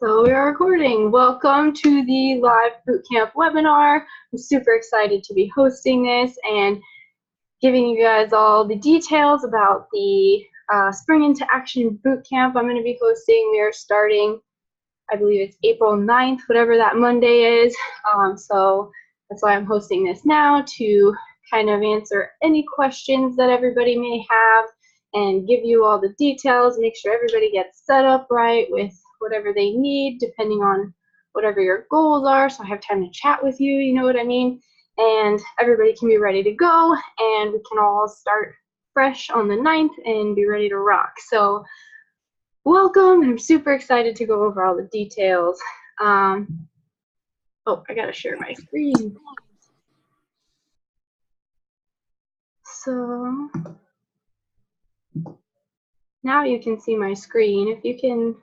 So we are recording. Welcome to the live bootcamp webinar. I'm super excited to be hosting this and giving you guys all the details about the Spring into Action bootcamp I'm going to be hosting. We are starting, I believe it's April 9th, whatever that Monday is. So that's why I'm hosting this now, to kind of answer any questions that everybody may have and give you all the details, make sure everybody gets set up right with whatever they need, depending on whatever your goals are, so I have time to chat with you, you know what I mean? And everybody can be ready to go, and we can all start fresh on the 9th and be ready to rock. So welcome. I'm super excited to go over all the details. Oh, I gotta share my screen. So now you can see my screen. If you can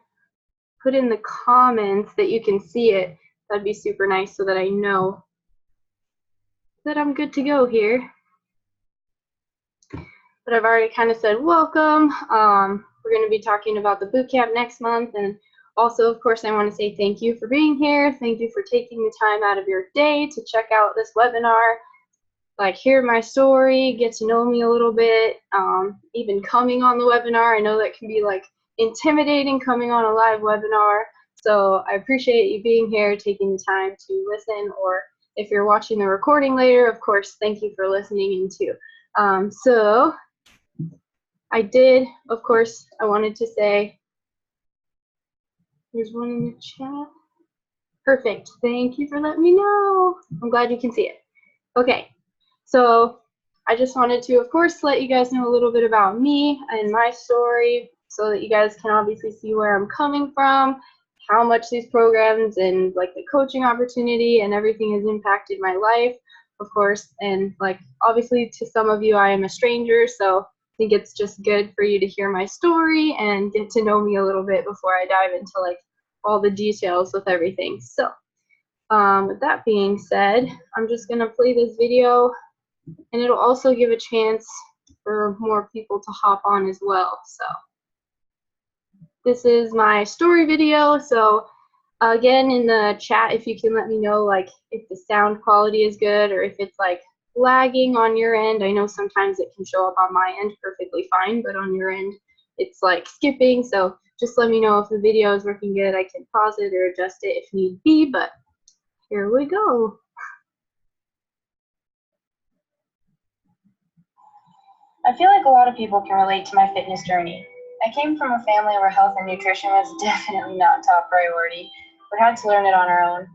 put in the comments that you can see it, that'd be super nice so that I know that I'm good to go here. But I've already kind of said welcome. We're going to be talking about the bootcamp next month, and also, of course, I want to say thank you for being here. Thank you for taking the time out of your day to check out this webinar, like hear my story, get to know me a little bit. Even coming on the webinar, I know that can be like intimidating coming on a live webinar. So I appreciate you being here, taking the time to listen, or if you're watching the recording later, of course, thank you for listening in too. So I did, of course, I wanted to say, there's one in the chat. Perfect. Thank you for letting me know. I'm glad you can see it. Okay, so I just wanted to, of course, let you guys know a little bit about me and my story so that you guys can obviously see where I'm coming from, how much these programs and like the coaching opportunity and everything has impacted my life, of course. And like, obviously to some of you, I am a stranger, so I think it's just good for you to hear my story and get to know me a little bit before I dive into like all the details with everything. So with that being said, I'm just gonna play this video, and it'll also give a chance for more people to hop on as well. So this is my story video. So again, in the chat, if you can let me know like if the sound quality is good or if it's like lagging on your end. I know sometimes it can show up on my end perfectly fine, but on your end it's like skipping. So just let me know if the video is working good. I can pause it or adjust it if need be, but here we go. I feel like a lot of people can relate to my fitness journey. I came from a family where health and nutrition was definitely not top priority. We had to learn it on our own.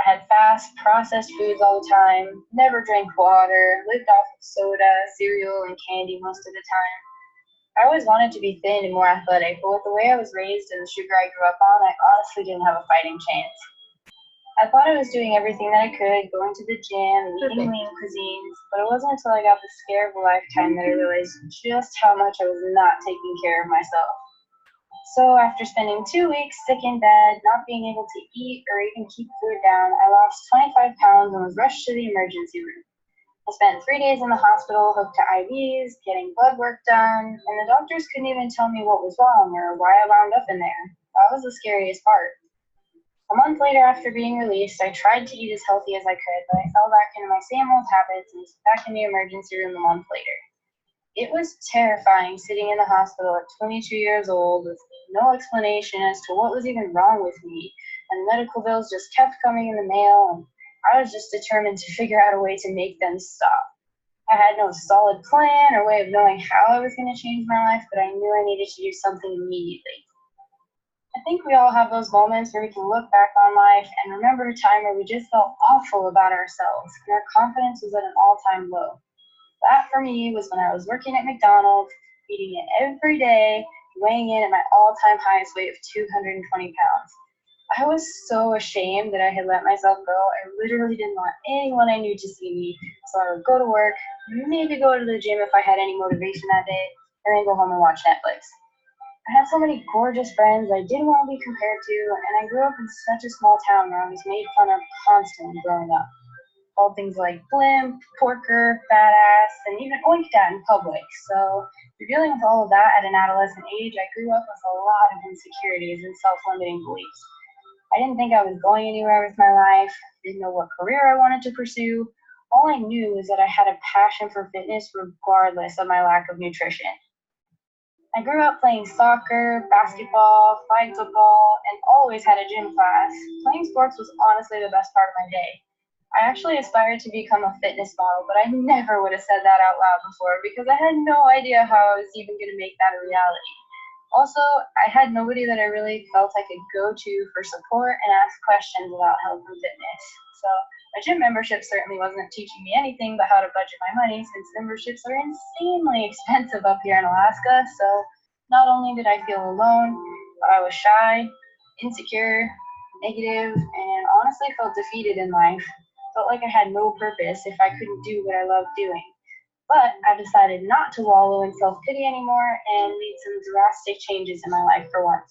I had fast, processed foods all the time, never drank water, lived off of soda, cereal, and candy most of the time. I always wanted to be thin and more athletic, but with the way I was raised and the sugar I grew up on, I honestly didn't have a fighting chance. I thought I was doing everything that I could, going to the gym and eating lean cuisines, but it wasn't until I got the scare of a lifetime that I realized just how much I was not taking care of myself. So after spending 2 weeks sick in bed, not being able to eat or even keep food down, I lost 25 pounds and was rushed to the emergency room. I spent 3 days in the hospital, hooked to IVs, getting blood work done, and the doctors couldn't even tell me what was wrong or why I wound up in there. That was the scariest part. A month later, after being released, I tried to eat as healthy as I could, but I fell back into my same old habits and was back in the emergency room a month later. It was terrifying sitting in the hospital at 22 years old with no explanation as to what was even wrong with me, and medical bills just kept coming in the mail, and I was just determined to figure out a way to make them stop. I had no solid plan or way of knowing how I was going to change my life, but I knew I needed to do something immediately. I think we all have those moments where we can look back on life and remember a time where we just felt awful about ourselves and our confidence was at an all-time low. That for me was when I was working at McDonald's, eating it every day, weighing in at my all-time highest weight of 220 pounds. I was so ashamed that I had let myself go. I literally didn't want anyone I knew to see me, so I would go to work, maybe go to the gym if I had any motivation that day, and then go home and watch Netflix. I had so many gorgeous friends I didn't want to be compared to, and I grew up in such a small town where I was made fun of constantly growing up. All things like blimp, porker, fat ass, and even oinked at in public. So if you're dealing with all of that at an adolescent age, I grew up with a lot of insecurities and self-limiting beliefs. I didn't think I was going anywhere with my life, didn't know what career I wanted to pursue. All I knew is that I had a passion for fitness regardless of my lack of nutrition. I grew up playing soccer, basketball, flag football, and always had a gym class. Playing sports was honestly the best part of my day. I actually aspired to become a fitness model, but I never would have said that out loud before because I had no idea how I was even going to make that a reality. Also, I had nobody that I really felt I could go to for support and ask questions about health and fitness. So, a gym membership certainly wasn't teaching me anything but how to budget my money since memberships are insanely expensive up here in Alaska. So, not only did I feel alone, but I was shy, insecure, negative, and honestly felt defeated in life. Felt like I had no purpose if I couldn't do what I loved doing. But I decided not to wallow in self pity anymore and made some drastic changes in my life for once.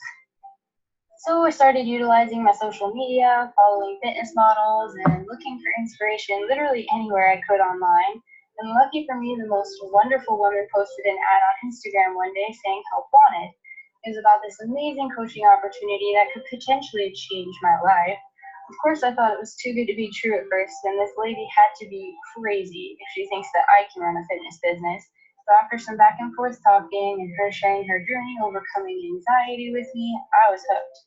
So I started utilizing my social media, following fitness models, and looking for inspiration literally anywhere I could online. And lucky for me, the most wonderful woman posted an ad on Instagram one day saying help wanted. It was about this amazing coaching opportunity that could potentially change my life. Of course, I thought it was too good to be true at first, and this lady had to be crazy if she thinks that I can run a fitness business. So after some back and forth talking and her sharing her journey overcoming anxiety with me, I was hooked.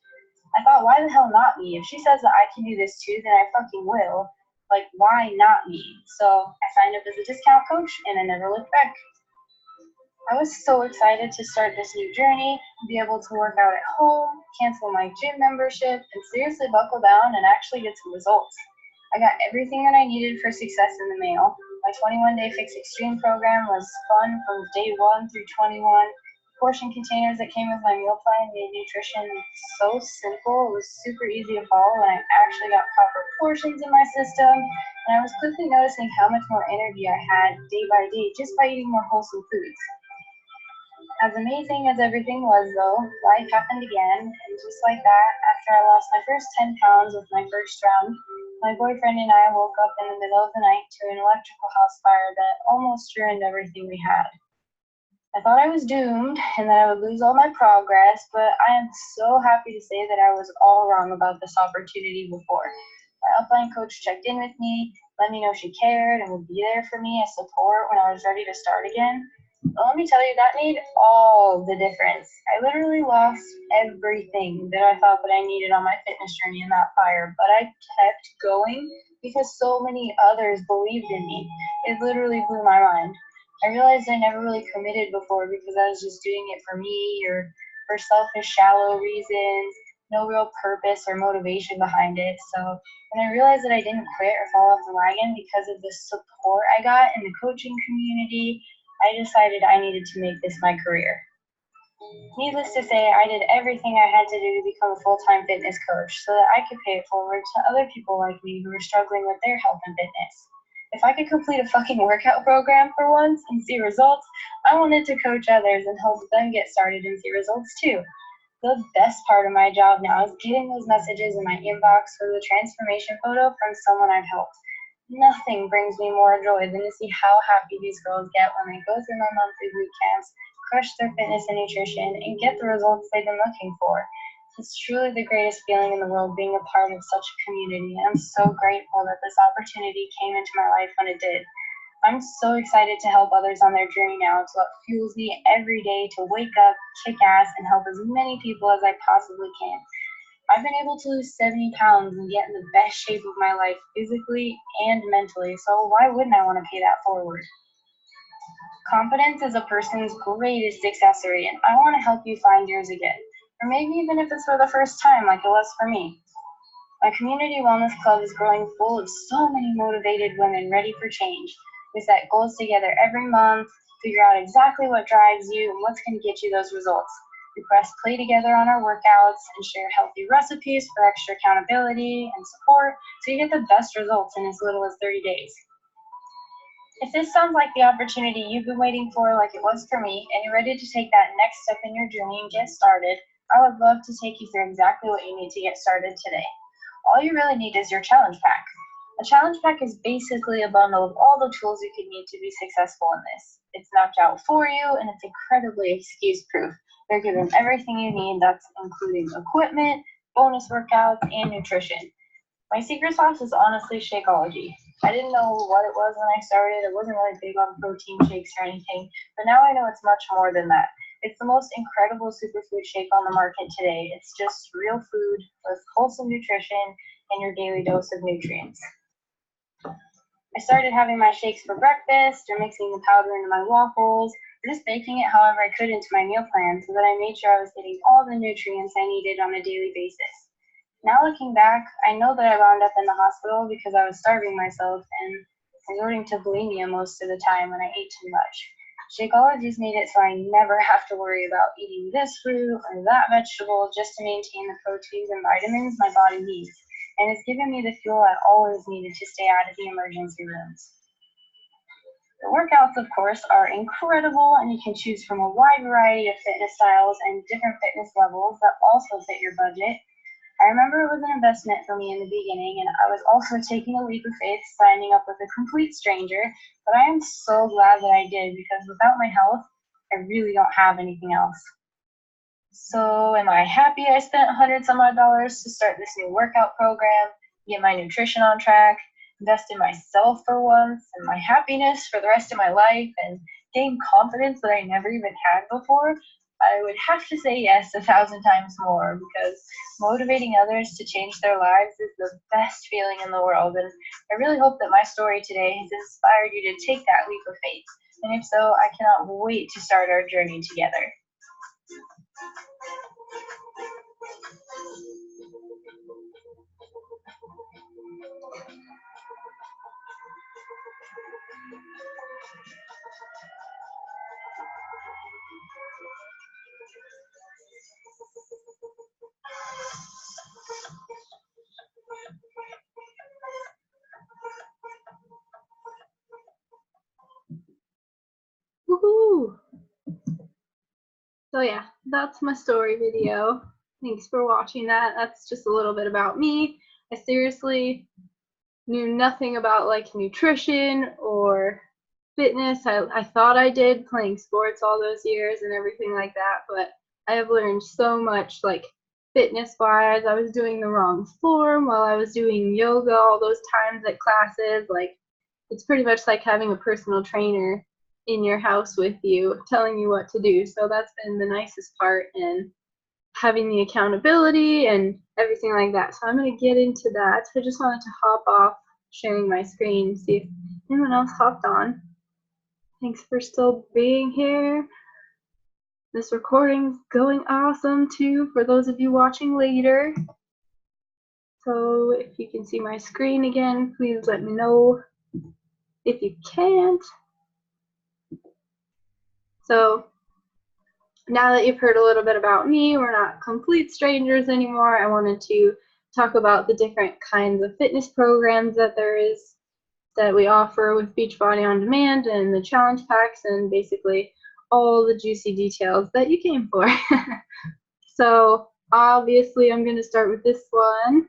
I thought, why the hell not me? If she says that I can do this too, then I fucking will. Like, why not me? So I signed up as a discount coach and I never looked back. I was so excited to start this new journey, be able to work out at home, cancel my gym membership, and seriously buckle down and actually get some results. I got everything that I needed for success in the mail. My 21-day Fix Extreme program was fun from day 1 through 21. Portion containers that came with my meal plan made nutrition so simple. It was super easy to follow, and I actually got proper portions in my system. And I was quickly noticing how much more energy I had day by day just by eating more wholesome foods. As amazing as everything was, though, life happened again, and just like that, after I lost my first 10 pounds with my first round, my boyfriend and I woke up in the middle of the night to an electrical house fire that almost ruined everything we had. I thought I was doomed and that I would lose all my progress, but I am so happy to say that I was all wrong about this opportunity before. My upline coach checked in with me, let me know she cared, and would be there for me as support when I was ready to start again. But let me tell you, that made all the difference. I literally lost everything that I thought that I needed on my fitness journey in that fire, but I kept going because so many others believed in me. It literally blew my mind. I realized I never really committed before because I was just doing it for me or for selfish, shallow reasons, no real purpose or motivation behind it. So when I realized that I didn't quit or fall off the wagon because of the support I got in the coaching community, I decided I needed to make this my career. Needless to say, I did everything I had to do to become a full-time fitness coach so that I could pay it forward to other people like me who were struggling with their health and fitness. If I could complete a fucking workout program for once and see results, I wanted to coach others and help them get started and see results too. The best part of my job now is getting those messages in my inbox for the transformation photo from someone I've helped. Nothing brings me more joy than to see how happy these girls get when they go through my monthly boot camps, crush their fitness and nutrition, and get the results they've been looking for. It's truly the greatest feeling in the world being a part of such a community, and I'm so grateful that this opportunity came into my life when it did. I'm so excited to help others on their journey now. It's what fuels me every day to wake up, kick ass, and help as many people as I possibly can. I've been able to lose 70 pounds and get in the best shape of my life physically and mentally, so why wouldn't I want to pay that forward? Confidence is a person's greatest accessory, and I want to help you find yours again. Or maybe even if it's for the first time, like it was for me. My community wellness club is growing full of so many motivated women ready for change. We set goals together every month, figure out exactly what drives you and what's going to get you those results. We press play together on our workouts and share healthy recipes for extra accountability and support so you get the best results in as little as 30 days. If this sounds like the opportunity you've been waiting for like it was for me, and you're ready to take that next step in your journey and get started, I would love to take you through exactly what you need to get started today. All you really need is your challenge pack. A challenge pack is basically a bundle of all the tools you could need to be successful in this. It's mapped out for you, and it's incredibly excuse-proof. You're given everything you need, that's including equipment, bonus workouts, and nutrition. My secret sauce is honestly Shakeology. I didn't know what it was when I started. I wasn't really big on protein shakes or anything, but now I know it's much more than that. It's the most incredible superfood shake on the market today. It's just real food with wholesome nutrition and your daily dose of nutrients. I started having my shakes for breakfast or mixing the powder into my waffles or just baking it however I could into my meal plan so that I made sure I was getting all the nutrients I needed on a daily basis. Now looking back, I know that I wound up in the hospital because I was starving myself and resorting to bulimia most of the time when I ate too much. Shakeology's made it so I never have to worry about eating this fruit or that vegetable just to maintain the proteins and vitamins my body needs. And it's given me the fuel I always needed to stay out of the emergency rooms. The workouts, of course, are incredible, and you can choose from a wide variety of fitness styles and different fitness levels that also fit your budget. I remember it was an investment for me in the beginning, and I was also taking a leap of faith signing up with a complete stranger, but I am so glad that I did because without my health, I really don't have anything else. So am I happy I spent $100-some odd to start this new workout program, get my nutrition on track, invest in myself for once, and my happiness for the rest of my life, and gain confidence that I never even had before? I would have to say yes 1,000 times more because motivating others to change their lives is the best feeling in the world. And I really hope that my story today has inspired you to take that leap of faith. And if so, I cannot wait to start our journey together. Woohoo! So yeah, that's my story video. Thanks for watching that. That's just a little bit about me. I seriously knew nothing about like nutrition or fitness. I thought I did playing sports all those years and everything like that, but I have learned so much like fitness wise. I was doing the wrong form while I was doing yoga all those times at classes. Like it's pretty much like having a personal trainer in your house with you telling you what to do. So that's been the nicest part, and having the accountability and everything like that. So I'm going to get into that. I just wanted to hop off sharing my screen, see if anyone else hopped on. Thanks for still being here. This recording's going awesome too for those of you watching later. So if you can see my screen again, please let me know if you can't. So now that you've heard a little bit about me, we're not complete strangers anymore. I wanted to talk about the different kinds of fitness programs that there is that we offer with Beachbody On Demand and the challenge packs and basically all the juicy details that you came for. So obviously I'm going to start with this one.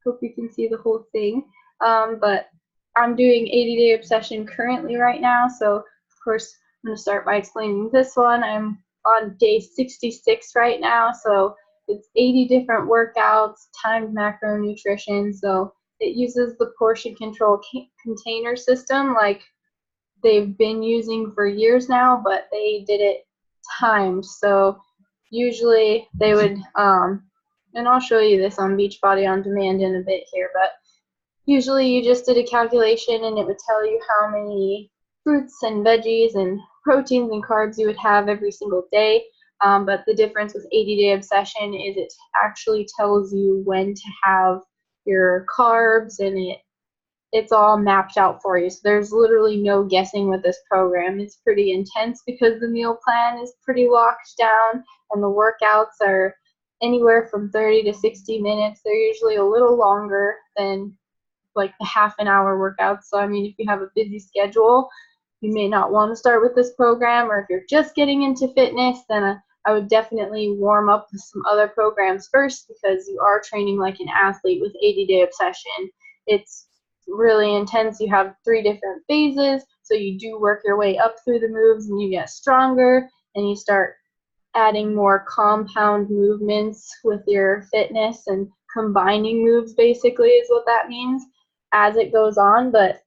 Hope you can see the whole thing. But I'm doing 80-day obsession currently right now. So of course I'm going to start by explaining this one. I'm on day 66 right now. So it's 80 different workouts, timed macronutrition. So it uses the portion control container system like they've been using for years now, but they did it timed. So usually they would, and I'll show you this on Beachbody On Demand in a bit here, but usually you just did a calculation and it would tell you how many fruits and veggies and proteins and carbs you would have every single day. But the difference with 80-day obsession is it actually tells you when to have your carbs, and it's all mapped out for you. So there's literally no guessing with this program. It's pretty intense because the meal plan is pretty locked down and the workouts are anywhere from 30 to 60 minutes. They're usually a little longer than like the half an hour workouts. So I mean, if you have a busy schedule, you may not want to start with this program, or if you're just getting into fitness, then I would definitely warm up with some other programs first because you are training like an athlete with 80-day obsession. It's really intense. You have 3 different phases, so you do work your way up through the moves and you get stronger and you start adding more compound movements with your fitness and combining moves basically is what that means as it goes on, but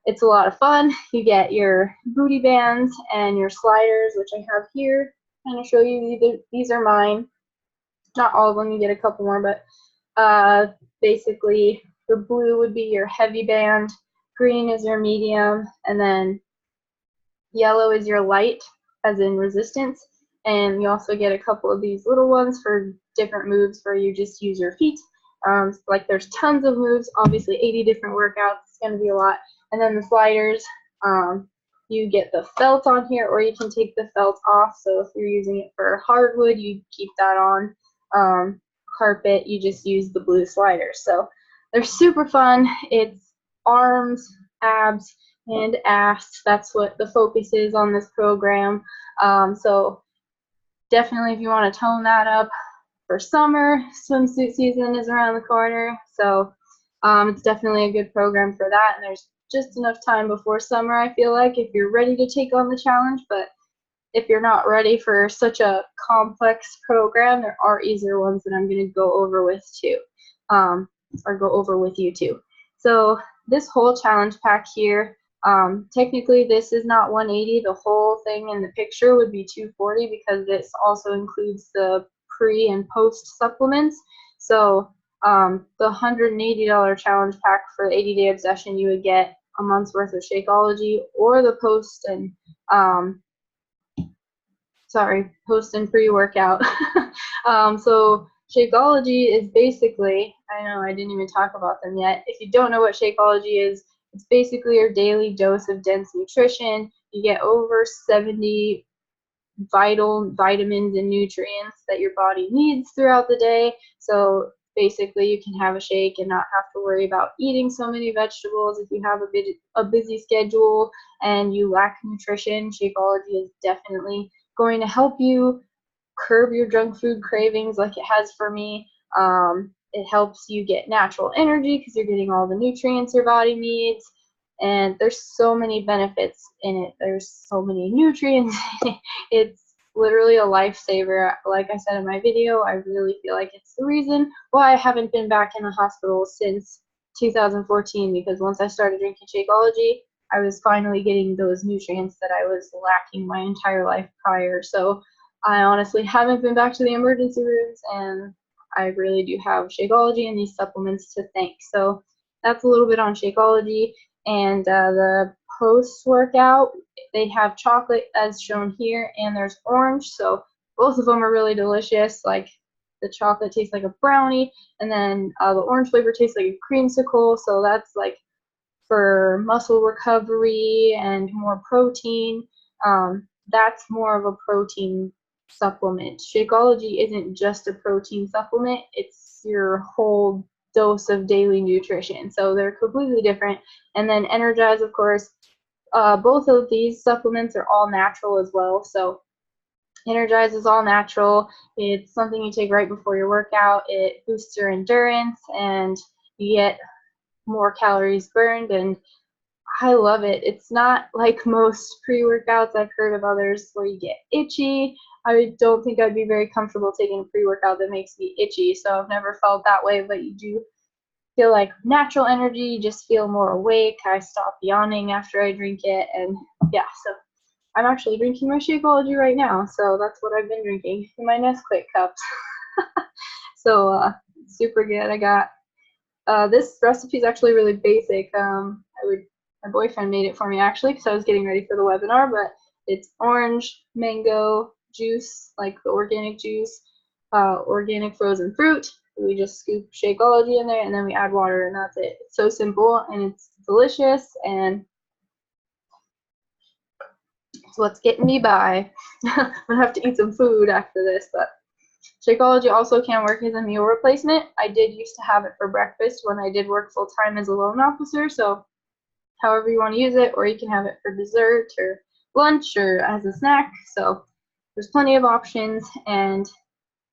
it's a lot of fun. You get your booty bands and your sliders, which I have here. I'm gonna show you, these are mine. Not all of them, you get a couple more, but basically the blue would be your heavy band, green is your medium, and then yellow is your light, as in resistance. And you also get a couple of these little ones for different moves where you just use your feet. Like there's tons of moves, obviously 80 different workouts, it's gonna be a lot. And then the sliders, you get the felt on here, or you can take the felt off. So if you're using it for hardwood, you keep that on. Carpet, you just use the blue sliders. So they're super fun. It's arms, abs, and ass. That's what the focus is on this program. So definitely if you want to tone that up for summer, swimsuit season is around the corner. So it's definitely a good program for that. And there's just enough time before summer, I feel like, if you're ready to take on the challenge. But if you're not ready for such a complex program, there are easier ones that I'm going to go over with too, or go over with you too. So this whole challenge pack here, technically this is not 180. The whole thing in the picture would be 240 because this also includes the pre and post supplements. So the $180 challenge pack for the 80-day obsession, you would get a month's worth of Shakeology, or the post and post and pre-workout. So Shakeology is basically, I know I didn't even talk about them yet. If you don't know what Shakeology is, it's basically your daily dose of dense nutrition. You get over 70 vital vitamins and nutrients that your body needs throughout the day. So basically you can have a shake and not have to worry about eating so many vegetables. If you have a busy schedule and you lack nutrition, Shakeology is definitely going to help you curb your junk food cravings like it has for me. It helps you get natural energy because you're getting all the nutrients your body needs. And there's so many benefits in it. There's so many nutrients. It's literally a lifesaver. Like I said in my video, I really feel like it's the reason why I haven't been back in the hospital since 2014, because once I started drinking Shakeology, I was finally getting those nutrients that I was lacking my entire life prior. So I honestly haven't been back to the emergency rooms, and I really do have Shakeology and these supplements to thank. So that's a little bit on Shakeology. And the post-workout, they have chocolate as shown here, and there's orange. So both of them are really delicious. Like the chocolate tastes like a brownie, and then the orange flavor tastes like a creamsicle. So that's like for muscle recovery and more protein. That's more of a protein supplement. Shakeology isn't just a protein supplement, it's your whole dose of daily nutrition. So they're completely different. And then Energize, of course, both of these supplements are all natural as well. So Energize is all natural. It's something you take right before your workout. It boosts your endurance and you get more calories burned, and I love it. It's not like most pre-workouts. I've heard of others where you get itchy. I don't think I'd be very comfortable taking a pre-workout that makes me itchy, so I've never felt that way, but you do feel like natural energy. You just feel more awake. I stop yawning after I drink it, and yeah, so I'm actually drinking my Shakeology right now, so that's what I've been drinking in my Nesquik cups. So super good. I got this recipe is actually really basic. My boyfriend made it for me actually because I was getting ready for the webinar, but it's orange, mango juice, like the organic juice, organic frozen fruit. We just scoop Shakeology in there and then we add water, and that's it. It's so simple and it's delicious, and it's what's getting me by. I'm gonna have to eat some food after this, but Shakeology also can work as a meal replacement. I did used to have it for breakfast when I did work full time as a loan officer, so however you want to use it, or you can have it for dessert or lunch or as a snack. So there's plenty of options, and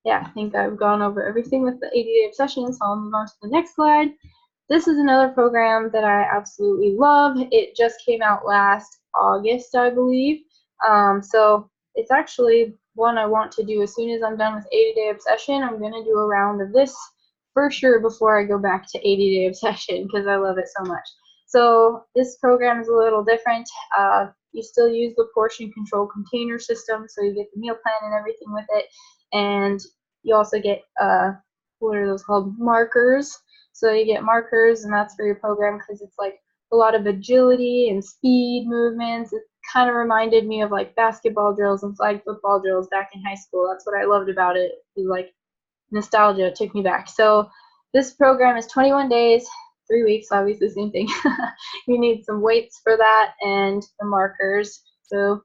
yeah, I think I've gone over everything with the 80-day obsession, so I'll move on to the next slide. This is another program that I absolutely love. It just came out last August, I believe. So it's actually one I want to do as soon as I'm done with 80-day obsession. I'm going to do a round of this for sure before I go back to 80-day obsession because I love it so much. So this program is a little different. You still use the portion control container system, so you get the meal plan and everything with it, and you also get what are those called, markers. So you get markers, and that's for your program because it's like a lot of agility and speed movements. It kind of reminded me of like basketball drills and flag football drills back in high school. That's what I loved about it. It was like nostalgia. It took me back. So this program is 21 days, 3 weeks, obviously same thing. You need some weights for that and the markers. So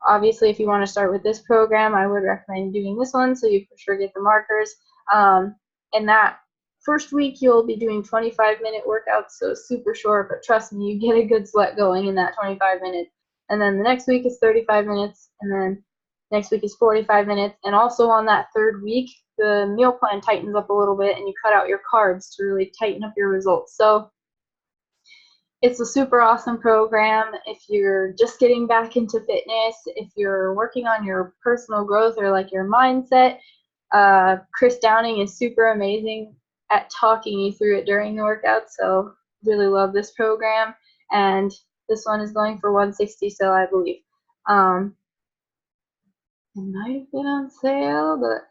obviously if you want to start with this program, I would recommend doing this one so you for sure get the markers. And that first week you'll be doing 25-minute workouts, so super short, but trust me, you get a good sweat going in that 25 minutes. And then the next week is 35 minutes, and then next week is 45 minutes. And also on that third week, the meal plan tightens up a little bit and you cut out your carbs to really tighten up your results. So it's a super awesome program if you're just getting back into fitness, if you're working on your personal growth or like your mindset. Chris Downing is super amazing at talking you through it during the workout, so really love this program. And this one is going for $160 still, I believe. It might have been on sale, but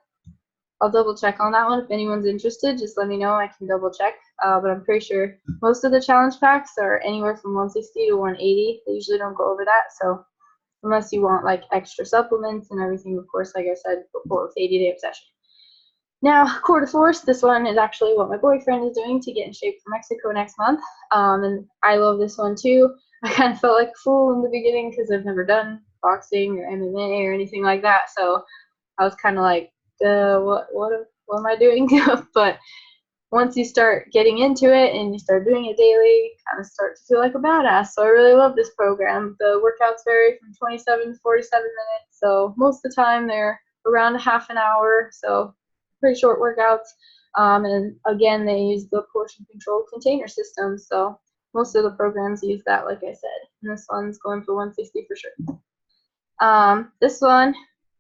I'll double check on that one. If anyone's interested, just let me know. I can double check. But I'm pretty sure most of the challenge packs are anywhere from 160 to 180. They usually don't go over that. So unless you want like extra supplements and everything, of course, like I said before, with 80-day obsession. Now, Core de Force, this one is actually what my boyfriend is doing to get in shape for Mexico next month. And I love this one too. I kind of felt like a fool in the beginning because I've never done boxing or MMA or anything like that. So I was kind of like, what am I doing? But once you start getting into it and you start doing it daily, you kind of start to feel like a badass. So I really love this program. The workouts vary from 27 to 47 minutes. So most of the time they're around a half an hour. So pretty short workouts. And again, they use the portion control container system. So most of the programs use that, like I said. And this one's going for 160 for sure. This one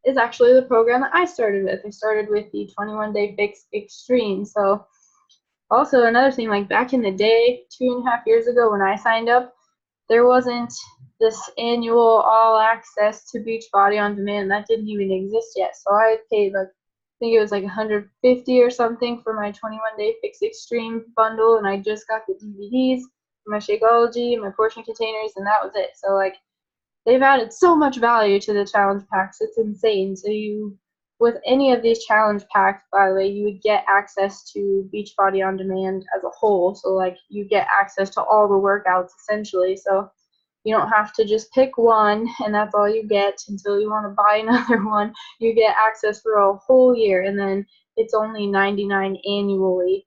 is actually the program that I started with. I started with the 21-day fix extreme. So also another thing, like back in the day, 2.5 years ago when I signed up, there wasn't this annual all access to Beachbody on Demand. That didn't even exist yet. So I paid like, I think it was like 150 or something for my 21-day fix extreme bundle, and I just got the DVDs, my Shakeology, my portion containers, and that was it. So like, they've added so much value to the challenge packs. It's insane. So you, with any of these challenge packs, by the way, you would get access to Beachbody on Demand as a whole. So like, you get access to all the workouts essentially. So you don't have to just pick one and that's all you get until you want to buy another one. You get access for a whole year, and then it's only $99 annually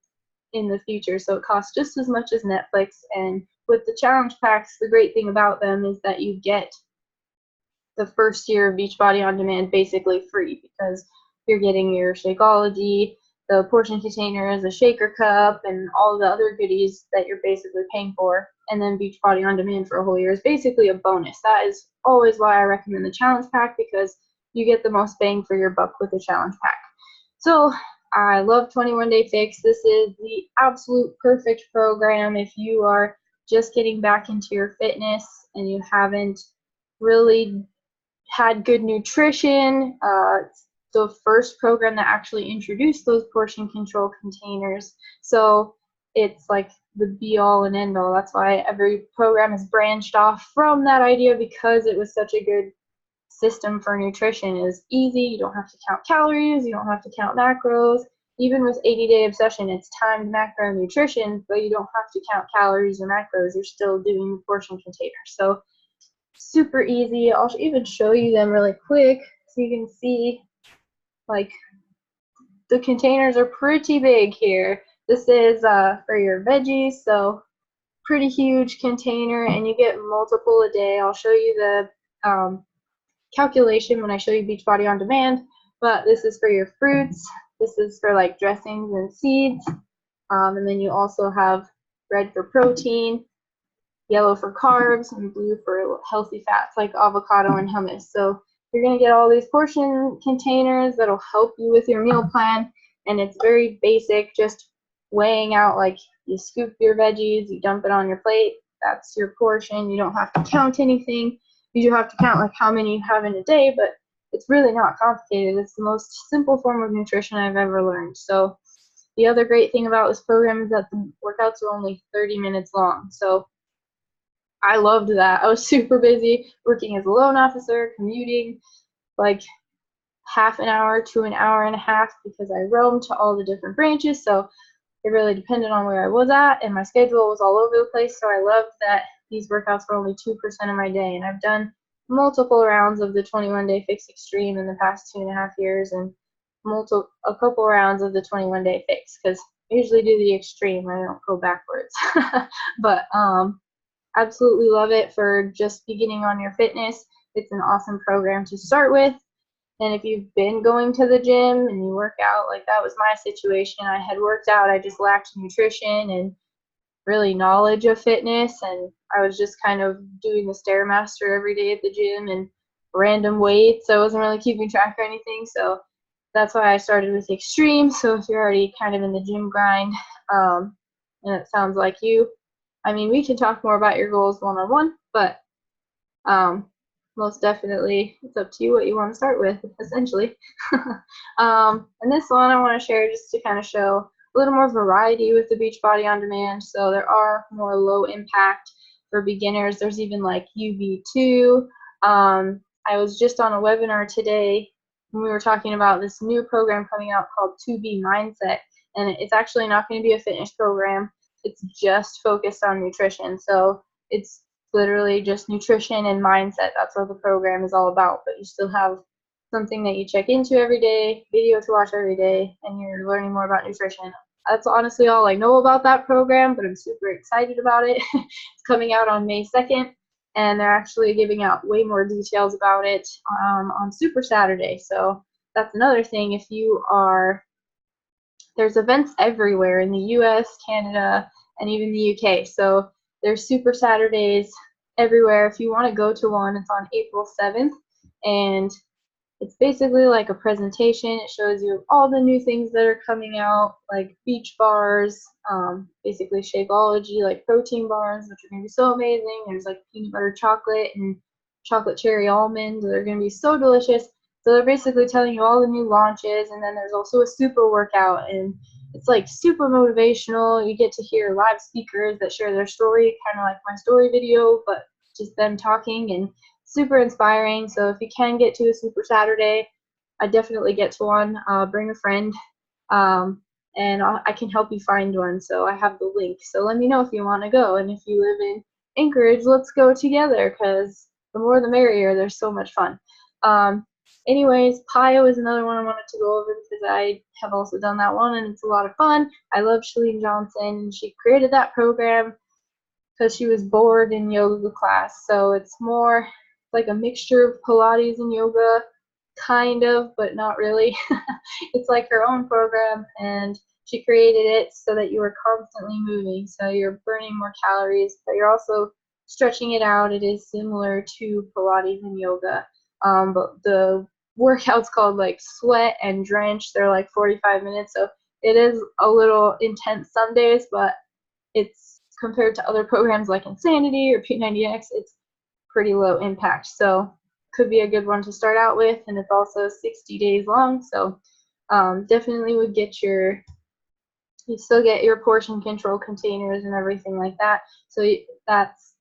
in the future. So it costs just as much as Netflix. And with the challenge packs, the great thing about them is that you get the first year of Beachbody on Demand basically free, because you're getting your Shakeology, the portion containers, the shaker cup, and all the other goodies that you're basically paying for. And then Beachbody on Demand for a whole year is basically a bonus. That is always why I recommend the challenge pack, because you get the most bang for your buck with the challenge pack. So I love 21-Day Fix. This is the absolute perfect program if you are just getting back into your fitness and you haven't really had good nutrition. It's the first program that actually introduced those portion control containers. So it's like the be all and end all. That's why every program has branched off from that idea, because it was such a good system for nutrition. It is easy. You don't have to count calories. You don't have to count macros. Even with 80-day obsession, it's timed macro nutrition, but you don't have to count calories or macros. You're still doing the portion container. So super easy. I'll even show you them really quick so you can see, like, the containers are pretty big here. This is for your veggies, so pretty huge container, and you get multiple a day. I'll show you the calculation when I show you Beachbody on Demand, but this is for your fruits. This is for like dressings and seeds, and then you also have red for protein, yellow for carbs, and blue for healthy fats like avocado and hummus. So you're going to get all these portion containers that'll help you with your meal plan, and it's very basic, just weighing out, like you scoop your veggies, you dump it on your plate, that's your portion. You don't have to count anything. You do have to count like how many you have in a day, but it's really not complicated. It's the most simple form of nutrition I've ever learned. So the other great thing about this program is that the workouts are only 30 minutes long. So I loved that. I was super busy working as a loan officer, commuting like half an hour to an hour and a half because I roamed to all the different branches. So it really depended on where I was at, and my schedule was all over the place. So I loved that these workouts were only 2% of my day. And I've done multiple rounds of the 21-day fix extreme in the past 2.5 years, and a couple rounds of the 21-day fix, because I usually do the extreme. I don't go backwards. But absolutely love it for just beginning on your fitness. It's an awesome program to start with. And if you've been going to the gym and you work out, like that was my situation. I had worked out, I just lacked nutrition and really knowledge of fitness, and I was just kind of doing the Stairmaster every day at the gym and random weights. I wasn't really keeping track or anything, so that's why I started with extreme. So if you're already kind of in the gym grind, and it sounds like you, I mean, we can talk more about your goals one-on-one, but most definitely it's up to you what you want to start with, essentially. And this one I want to share just to kind of show a little more variety with the Beachbody On Demand. So there are more low impact for beginners. There's even like UV2. I was just on a webinar today when we were talking about this new program coming out called 2B Mindset, and it's actually not going to be a fitness program. It's just focused on nutrition. So it's literally just nutrition and mindset. That's what the program is all about. But you still have something that you check into every day, video to watch every day, and you're learning more about nutrition. That's honestly all I know about that program, but I'm super excited about it. It's coming out on May 2nd, and they're actually giving out way more details about it on Super Saturday. So that's another thing. If you are, there's events everywhere in the US, Canada, and even the UK. So there's Super Saturdays everywhere. If you want to go to one, it's on April 7th, and it's basically like a presentation. It shows you all the new things that are coming out, like beach bars, basically Shakeology, like protein bars, which are going to be so amazing. There's like peanut butter chocolate and chocolate cherry almond. They're going to be so delicious. So they're basically telling you all the new launches, and then there's also a super workout, and it's like super motivational. You get to hear live speakers that share their story, kind of like my story video, but just them talking, and super inspiring. So if you can get to a Super Saturday, I definitely get to one. Bring a friend, and I can help you find one. So I have the link. So let me know if you want to go. And if you live in Anchorage, let's go together, because the more the merrier. There's so much fun. Anyways, PIO is another one I wanted to go over because I have also done that one, and it's a lot of fun. I love Shalene Johnson, and she created that program because she was bored in yoga class. So it's more like a mixture of Pilates and yoga, kind of, but not really. It's like her own program, and she created it so that you are constantly moving. So you're burning more calories, but you're also stretching it out. It is similar to Pilates and yoga, but the workout's called like Sweat and Drench. They're like 45 minutes, so it is a little intense some days, but it's compared to other programs like Insanity or P90X, it's pretty low impact. So could be a good one to start out with, and it's also 60 days long. So definitely would get you still get your portion control containers and everything like that. So that's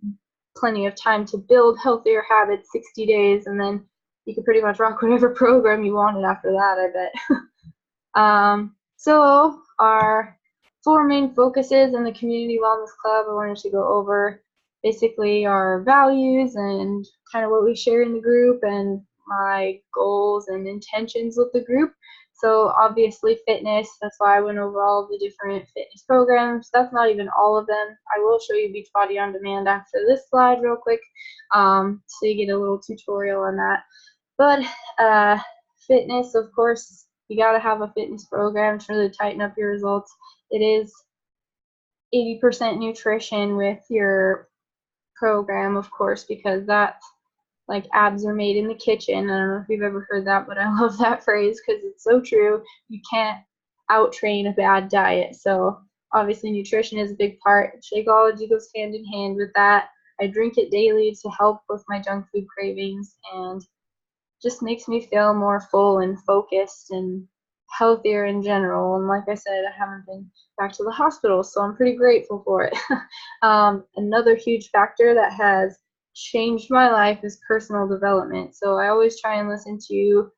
plenty of time to build healthier habits, 60 days, and then you can pretty much rock whatever program you wanted after that, I bet. So our 4 main focuses in the Community Wellness Club, I wanted to go over basically our values and kind of what we share in the group, and my goals and intentions with the group. So obviously fitness, that's why I went over all of the different fitness programs. That's not even all of them. I will show you Beachbody On Demand after this slide real quick, so you get a little tutorial on that. But fitness, of course, you got to have a fitness program to really tighten up your results. It is 80% nutrition with your program, of course, because that's like abs are made in the kitchen. I don't know if you've ever heard that, but I love that phrase because it's so true. You can't out-train a bad diet. So obviously nutrition is a big part. Shakeology goes hand in hand with that. I drink it daily to help with my junk food cravings, and just makes me feel more full and focused and healthier in general. And like I said, I haven't been back to the hospital, so I'm pretty grateful for it. Another huge factor that has changed my life is personal development. So I always try and listen to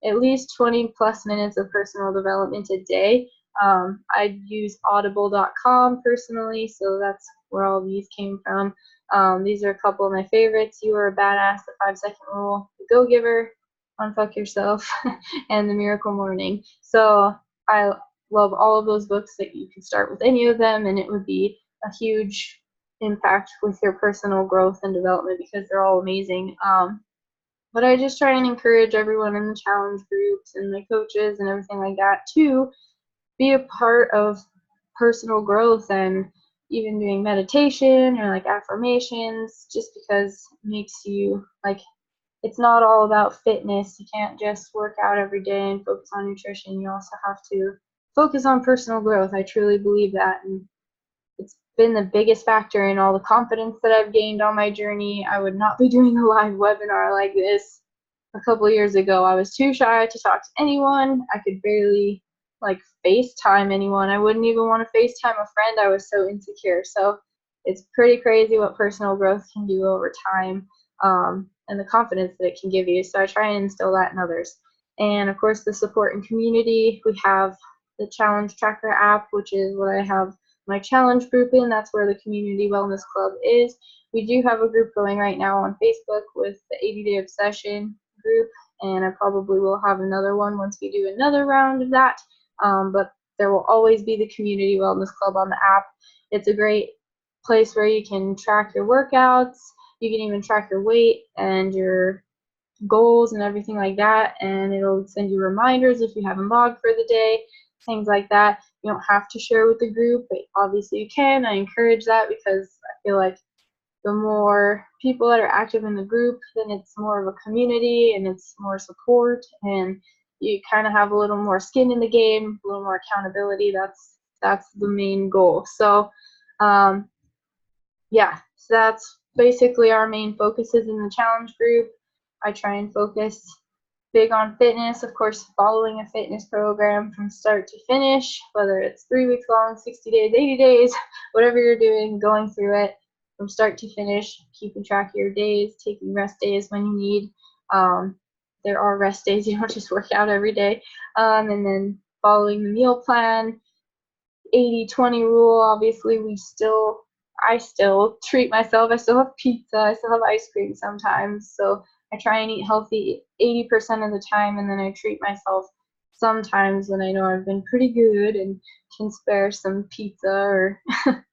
at least 20 plus minutes of personal development a day. I use audible.com personally, so that's where all these came from. These are a couple of my favorites. You Are a Badass, The 5-Second Rule, The Go-Giver, Unfuck Yourself, and The Miracle Morning. So I love all of those books. That you can start with any of them, and it would be a huge impact with your personal growth and development because they're all amazing. But I just try and encourage everyone in the challenge groups and my coaches and everything like that to be a part of personal growth and even doing meditation or like affirmations, just because it makes you like, it's not all about fitness. You can't just work out every day and focus on nutrition. You also have to focus on personal growth. I truly believe that, and it's been the biggest factor in all the confidence that I've gained on my journey. I would not be doing a live webinar like this a couple years ago. I was too shy to talk to anyone. I could barely like FaceTime anyone. I wouldn't even want to FaceTime a friend. I was so insecure. So it's pretty crazy what personal growth can do over time, and the confidence that it can give you. So I try and instill that in others. And of course, the support and community. We have the Challenge Tracker app, which is what I have my challenge group in. That's where the Community Wellness Club is. We do have a group going right now on Facebook with the 80-Day Obsession group, and I probably will have another one once we do another round of that. But there will always be the Community Wellness Club on the app. It's a great place where you can track your workouts. You can even track your weight and your goals and everything like that, and it'll send you reminders if you haven't logged for the day, things like that. You don't have to share with the group, but obviously you can. I encourage that because I feel like the more people that are active in the group, then it's more of a community and it's more support, and you kind of have a little more skin in the game, a little more accountability. That's the main goal. So yeah, so that's basically our main focuses in the challenge group. I try and focus big on fitness, of course, following a fitness program from start to finish, whether it's 3 weeks long, 60 days, 80 days, whatever you're doing, going through it from start to finish, keeping track of your days, taking rest days when you need. There are rest days, you don't just work out every day. And then following the meal plan, 80-20 rule. Obviously, I still treat myself. I still have pizza. I still have ice cream sometimes. So I try and eat healthy 80% of the time, and then I treat myself sometimes when I know I've been pretty good and can spare some pizza or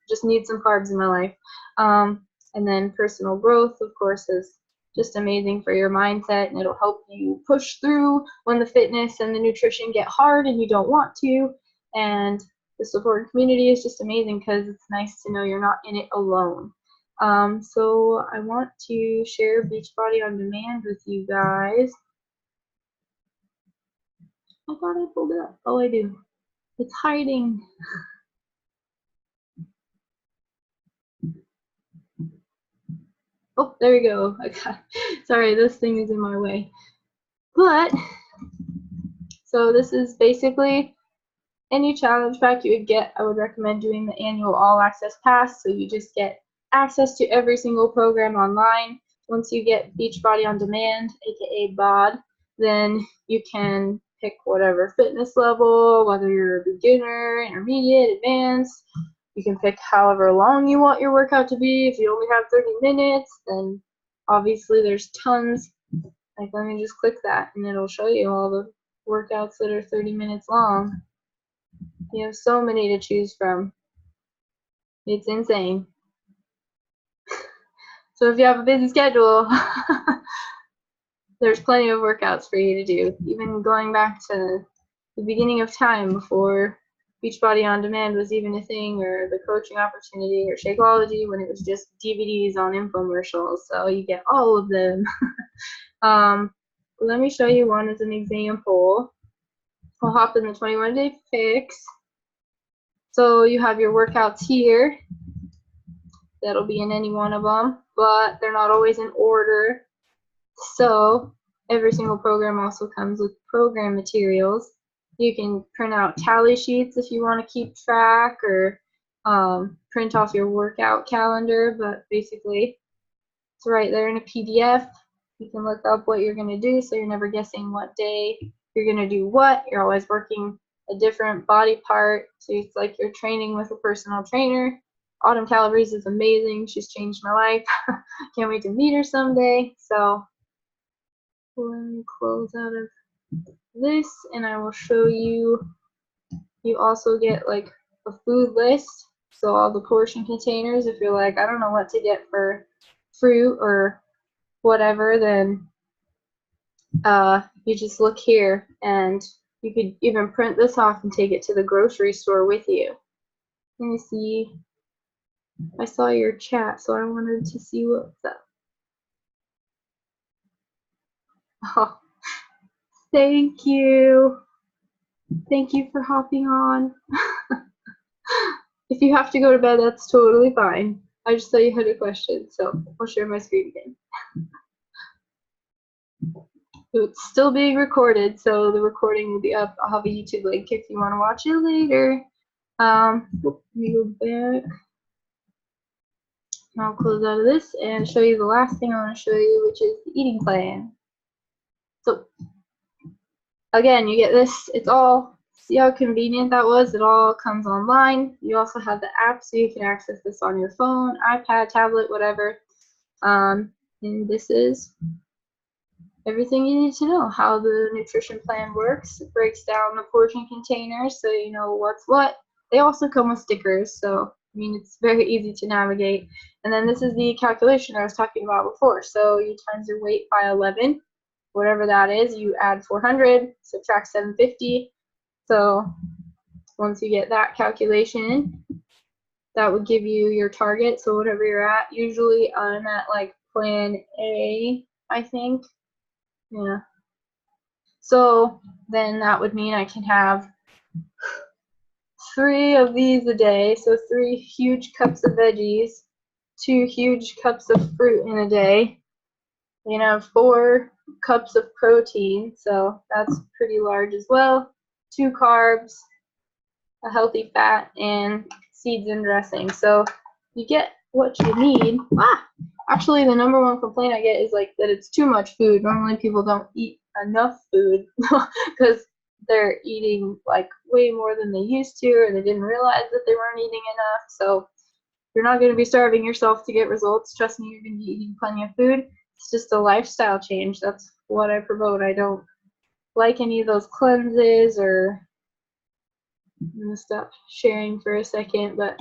just need some carbs in my life. And then personal growth, of course, is just amazing for your mindset, and it'll help you push through when the fitness and the nutrition get hard and you don't want to. And the support community is just amazing because it's nice to know you're not in it alone. So I want to share Beachbody on Demand with you guys. I thought I pulled it up. Oh, I do. It's hiding. Oh, there we go. Sorry, this thing is in my way. But, so this is basically any challenge pack you would get. I would recommend doing the annual all access pass, so you just get access to every single program online. Once you get Beachbody on Demand, aka BOD, then you can pick whatever fitness level, whether you're a beginner, intermediate, advanced. You can pick however long you want your workout to be. If you only have 30 minutes, then obviously there's tons. Like, let me just click that and it'll show you all the workouts that are 30 minutes long. You have so many to choose from. It's insane. So if you have a busy schedule, there's plenty of workouts for you to do. Even going back to the beginning of time before Beachbody On Demand was even a thing, or the coaching opportunity, or Shakeology, when it was just DVDs on infomercials. So you get all of them. Let me show you one as an example. I'll hop in the 21-day fix. So you have your workouts here. That'll be in any one of them, but they're not always in order. So every single program also comes with program materials. You can print out tally sheets if you want to keep track, or print off your workout calendar, but basically it's right there in a PDF. You can look up what you're going to do, so you're never guessing what day you're going to do what. You're always working a different body part, so it's like you're training with a personal trainer. Autumn Calabrese is amazing. She's changed my life. Can't wait to meet her someday. So let me close out of this, and I will show you. You also get like a food list, so all the portion containers. If you're like, I don't know what to get for fruit or whatever, then you just look here, and you could even print this off and take it to the grocery store with you. Let me see. I saw your chat, so I wanted to see what's up. Oh, thank you. Thank you for hopping on. If you have to go to bed, that's totally fine. I just saw you had a question, so I'll share my screen again. It's still being recorded, so the recording will be up. I'll have a YouTube link if you want to watch it later. Let me go back. I'll close out of this and show you the last thing I want to show you, which is the eating plan. So again, you get this. It's all, see how convenient that was? It all comes online. You also have the app, so you can access this on your phone, iPad, tablet, whatever. And this is everything you need to know. How the nutrition plan works. It breaks down the portion containers, so you know what's what. They also come with stickers, so I mean, it's very easy to navigate. And then this is the calculation I was talking about before. So you times your weight by 11, whatever that is. You add 400, subtract 750. So once you get that calculation, that would give you your target. So whatever you're at, usually I'm at like plan A, I think. Yeah. So then that would mean I can have 3 of these a day, so 3 huge cups of veggies, 2 huge cups of fruit in a day. You know, 4 cups of protein, so that's pretty large as well. 2 carbs, a healthy fat, and seeds and dressing. So you get what you need. Actually, the number one complaint I get is like that it's too much food. Normally people don't eat enough food because they're eating like way more than they used to, or they didn't realize that they weren't eating enough. So you're not going to be starving yourself to get results. Trust me, you're going to be eating plenty of food. It's just a lifestyle change. That's what I promote. I don't like any of those cleanses, or I'm going to stop sharing for a second, but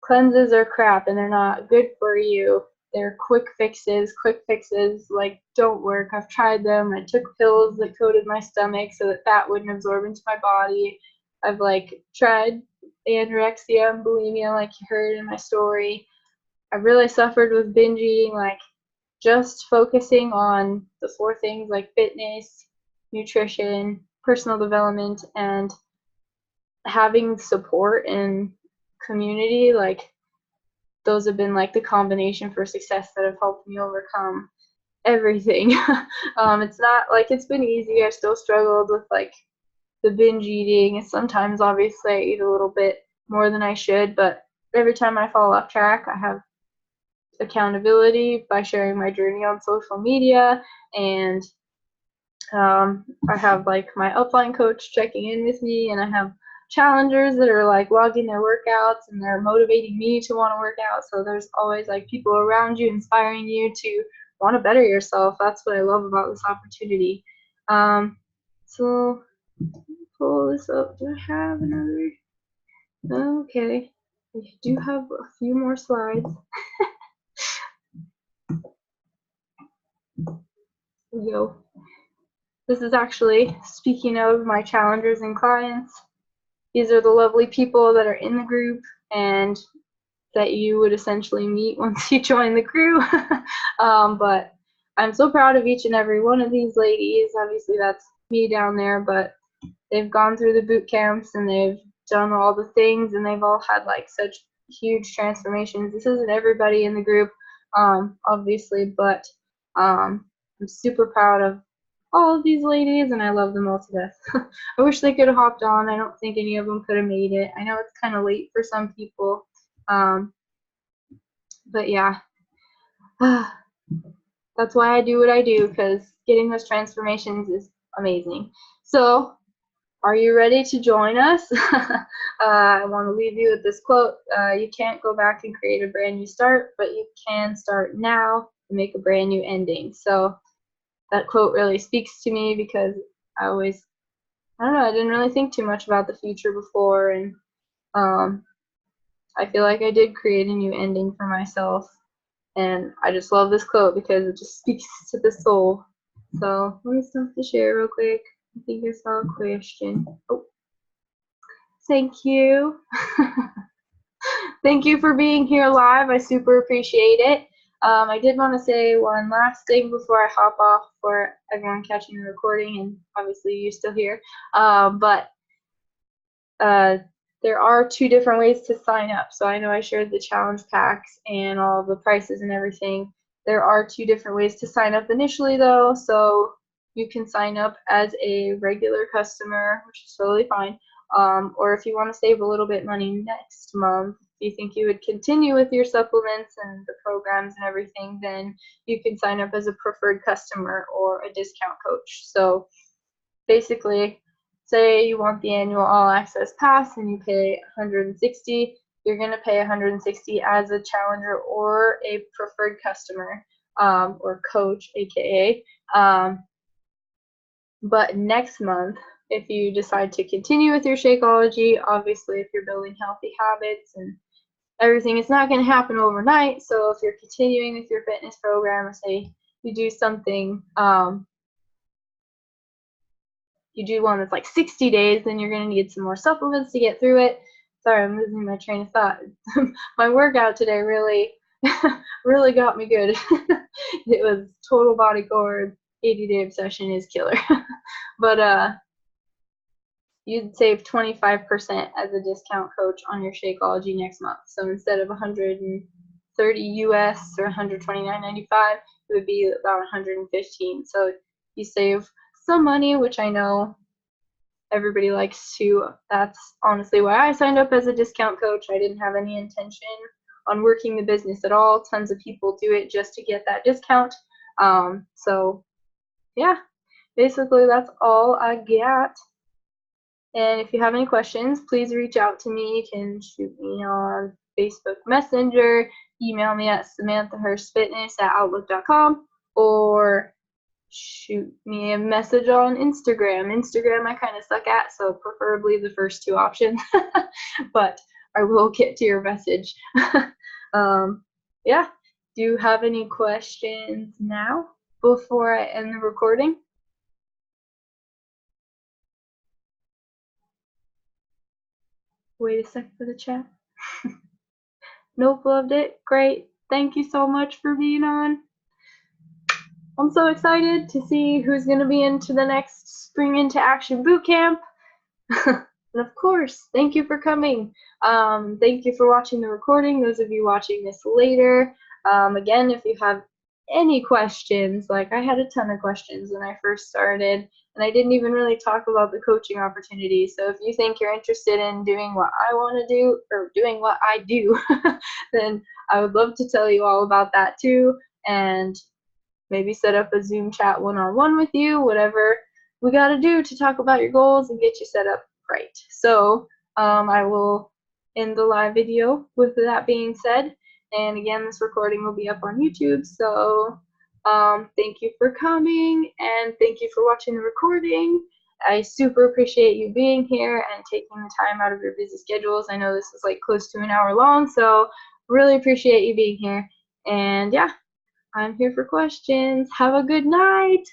cleanses are crap and they're not good for you. They're quick fixes. Quick fixes like don't work. I've tried them. I took pills that coated my stomach so that fat wouldn't absorb into my body. I've like tried anorexia and bulimia, like you heard in my story. I really suffered with binge eating, like just focusing on the 4 things like fitness, nutrition, personal development, and having support and community. Like those have been like the combination for success that have helped me overcome everything. It's not like it's been easy. I still struggled with like the binge eating. Sometimes obviously I eat a little bit more than I should, but every time I fall off track, I have accountability by sharing my journey on social media, and I have like my upline coach checking in with me, and I have challengers that are like logging their workouts and they're motivating me to want to work out. So there's always like people around you inspiring you to want to better yourself. That's what I love about this opportunity. So pull this up. Do I have another? Okay, we do have a few more slides. Here we go. This is actually, speaking of my challengers and clients, these are the lovely people that are in the group and that you would essentially meet once you join the crew. But I'm so proud of each and every one of these ladies. Obviously, that's me down there, but they've gone through the boot camps and they've done all the things, and they've all had like such huge transformations. This isn't everybody in the group, obviously, but I'm super proud of all of these ladies, and I love them all to death. I wish they could have hopped on. I don't think any of them could have made it. I know it's kind of late for some people, but yeah, that's why I do what I do, because getting those transformations is amazing. So, are you ready to join us? I want to leave you with this quote. You can't go back and create a brand new start, but you can start now and make a brand new ending. So that quote really speaks to me, because I don't know, I didn't really think too much about the future before, and I feel like I did create a new ending for myself. And I just love this quote because it just speaks to the soul. So let me stop the share real quick. I think I saw a question. Oh, thank you. Thank you for being here live. I super appreciate it. I did want to say one last thing before I hop off for everyone catching the recording, and obviously you're still here. There are 2 different ways to sign up. So I know I shared the challenge packs and all the prices and everything. There are 2 different ways to sign up initially, though. So you can sign up as a regular customer, which is totally fine. Or if you want to save a little bit money next month, if you think you would continue with your supplements and the programs and everything, then you can sign up as a preferred customer or a discount coach. So basically, say you want the annual all access pass and you pay $160, you're going to pay $160 as a challenger or a preferred customer, or coach, aka. But next month, if you decide to continue with your Shakeology, obviously if you're building healthy habits and everything, it's not going to happen overnight. So if you're continuing with your fitness program, or say you do something, you do one that's like 60 days, then you're going to need some more supplements to get through it. Sorry, I'm losing my train of thought. My workout today really really got me good. It was total body core. 80-day obsession is killer. But you'd save 25% as a discount coach on your Shakeology next month. So instead of 130 US or 129.95, it would be about 115. So you save some money, which I know everybody likes to. That's honestly why I signed up as a discount coach. I didn't have any intention on working the business at all. Tons of people do it just to get that discount. So yeah, basically that's all I got. And if you have any questions, please reach out to me. You can shoot me on Facebook Messenger, email me at samanthahurstfitness@outlook.com, or shoot me a message on Instagram. Instagram I kind of suck at, so preferably the first 2 options, but I will get to your message. Yeah, do you have any questions now before I end the recording? Wait a sec for the chat. Nope, loved it. Great. Thank you so much for being on. I'm so excited to see who's going to be into the next Spring Into Action Bootcamp. And of course, thank you for coming. Thank you for watching the recording, those of you watching this later. Again, if you have any questions, like I had a ton of questions when I first started, and I didn't even really talk about the coaching opportunity. So if you think you're interested in doing what I want to do, or doing what I do, then I would love to tell you all about that too, and maybe set up a Zoom chat one-on-one with you, whatever we got to do to talk about your goals and get you set up right. So I will end the live video with that being said. And again, this recording will be up on YouTube. So thank you for coming, and thank you for watching the recording. I super appreciate you being here and taking the time out of your busy schedules. I know this is like close to an hour long, so really appreciate you being here. And yeah, I'm here for questions. Have a good night.